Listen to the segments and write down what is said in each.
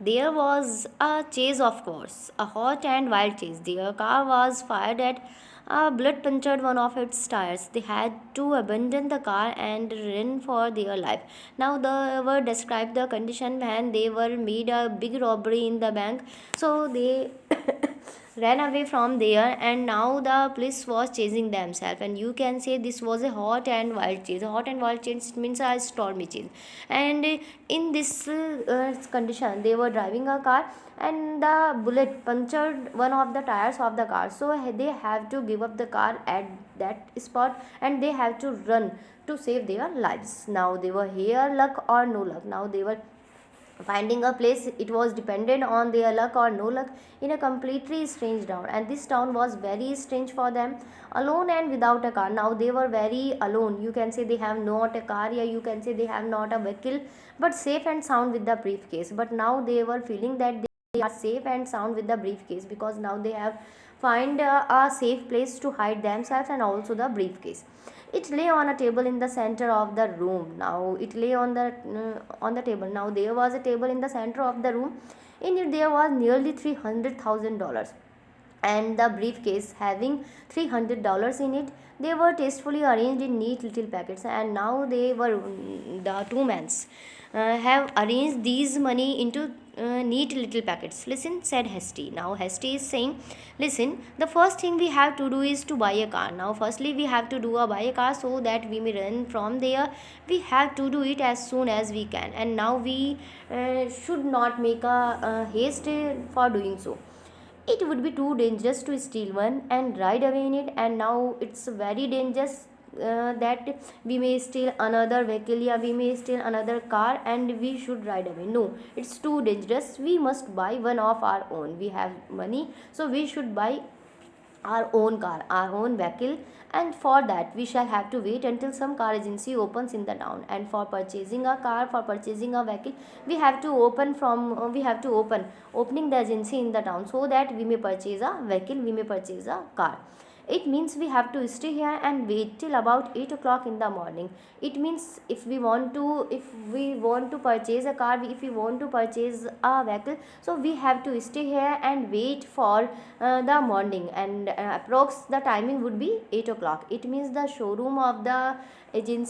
There was a chase, of course, a hot and wild chase. Their car was fired at, blood punctured one of its tires. They had to abandon the car and run for their life. Now, they were described the condition when they were made a big robbery in the bank. So they ran away from there, and now the police was chasing themselves. And you can say this was a hot and wild chase. A hot and wild chase means a stormy chase. And in this condition, they were driving a car, and the bullet punctured one of the tires of the car. So they have to give up the car at that spot, and they have to run to save their lives. Now they were here, luck or no luck. Now they were finding a place. It was dependent on their luck or no luck in a completely strange town, and this town was very strange for them, alone and without a car. Now they were very alone. You can say they have not a car, yeah, you can say they have not a vehicle, but safe and sound with the briefcase. But now they were feeling that they are safe and sound with the briefcase, because now they have find a safe place to hide themselves and also the briefcase. It lay on a table in the center of the room. Now it lay on the table. Now there was a table in the center of the room. In it there was nearly $300,000, and the briefcase having $300 in it. They were tastefully arranged in neat little packets, and now they were the two men have arranged these money into neat little packets. Listen, said Hasty. Now Hasty is saying, listen, the first thing we have to do is to buy a car. Now firstly we have to buy a car so that we may run from there. We have to do it as soon as we can, and now we should not make a haste for doing so. It would be too dangerous to steal one and ride away in it, and now it's very dangerous that we may steal another vehicle, yeah, we may steal another car and we should ride away. No, it's too dangerous. We must buy one of our own. We have money, so we should buy our own car, our own vehicle, and for that we shall have to wait until some car agency opens in the town. And for purchasing a car, for purchasing a vehicle, we have to opening the agency in the town, so that we may purchase a vehicle, we may purchase a car. It means we have to stay here and wait till about 8 o'clock in the morning. It means if we want to purchase a car, if we want to purchase a vehicle, so we have to stay here and wait for the morning, and approx the timing would be 8 o'clock. It means the showroom of the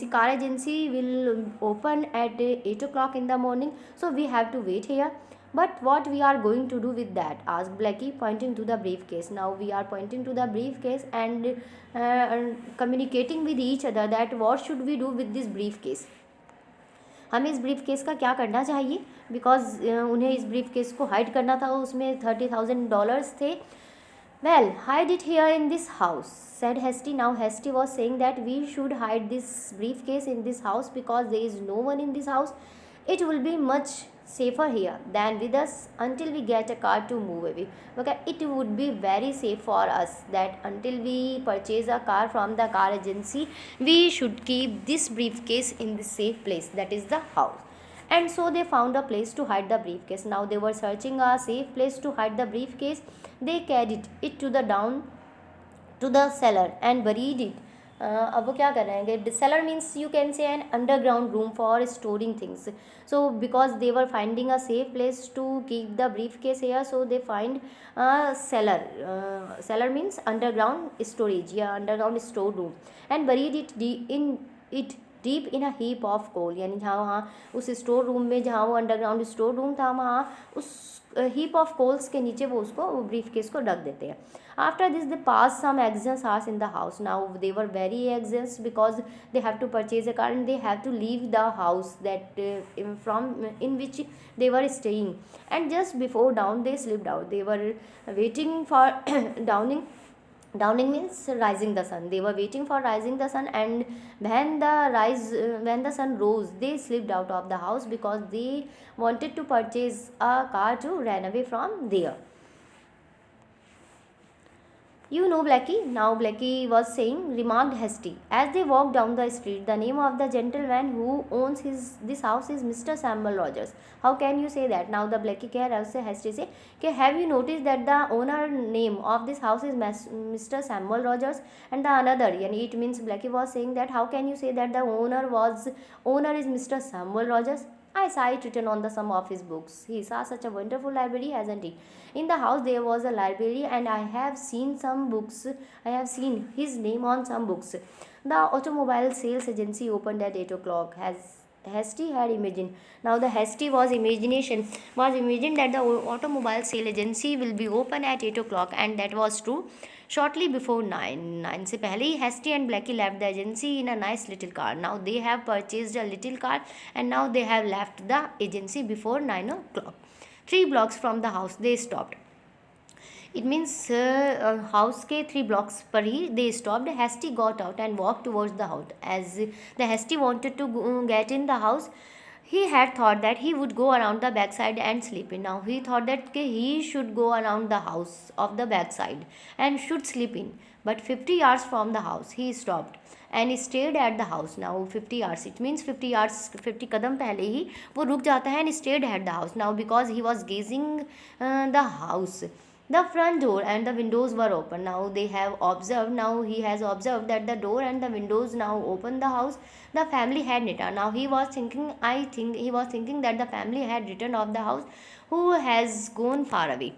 car agency will open at 8 o'clock in the morning, so we have to wait here. But what we are going to do with that? Asked Blackie, pointing to the briefcase. Now we are pointing to the briefcase and communicating with each other that what should we do with this briefcase. हमें इस brief case का क्या करना चाहिए, because उन्हें इस brief case को hide करना था, उसमें $30,000 थे. Well, hide it here in this house, said Hasty. Now Hasty was saying that we should hide this briefcase in this house because there is no one in this house. It will be much safer here than with us until we get a car to move away. Okay, it would be very safe for us that until we purchase a car from the car agency, we should keep this briefcase in the safe place, that is the house. And so they found a place to hide the briefcase. Now they were searching a safe place to hide the briefcase. They carried it to the down to the cellar and buried it. अब वो क्या कर रहे हैं, cellar means you can say an underground room for storing things. So because they were finding a safe place to keep the briefcase here, so they find a cellar. Cellar means underground storage, yeah, underground storeroom, and buried it deep in a heap of coal, यानी जहाँ वहाँ उस store room में, जहाँ वो underground store room था, वहाँ उस हीप ऑफ कोल्स के नीचे वो उसको ब्रीफ केस को ढक देते हैं. After this they pass some एग्जेंस hours in the house. Now they were very एग्जेंस because they have to purchase a car and they have to leave the house that from in which they were staying. And just before dawn they slipped out. They were waiting for dawning means rising the sun. They were waiting for rising the sun, and when the sun rose, they slipped out of the house because they wanted to purchase a car to run away from there. You know, Blackie, now Blackie was saying, remarked Hasty. As they walked down the street, the name of the gentleman who owns this house is Mr. Samuel Rogers. How can you say that? Now the Blackie कह रहा है उससे, Hasty से कि have you noticed that the owner name of this house is Mr. Samuel Rogers, and the another, यानी it means Blackie was saying that how can you say that the owner is Mr. Samuel Rogers? I saw it written on the some of his books. He saw such a wonderful library, hasn't he? In the house there was a library, and I have seen some books. I have seen his name on some books. The automobile sales agency opened at 8 o'clock. Has Hasty had imagined. Now the Hasty was imagined that the automobile sale agency will be open at 8 o'clock, and that was true. Shortly before 9 से पहले ही Hasty and Blackie left the agency in a nice little car. Now they have purchased a little car, and now they have left the agency before 9 o'clock. 3 blocks from the house they stopped. It means house के 3 blocks पर ही they stopped. Hasty got out and walked towards the house. As the Hasty wanted to get in the house, he had thought that he would go around the backside and sleep in. Now he thought that he should go around the house of the backside and should sleep in. But 50 yards from the house he stopped and stayed at the house. Now 50 yards, it means 50 yards, 50 कदम पहले ही वो रुक जाता है and stayed at the house. Now because he was gazing the house, the front door and the windows were open. Now he has observed that the door and the windows now open the house. The family had returned. Now I think he was thinking that the family had returned of the house, who has gone far away.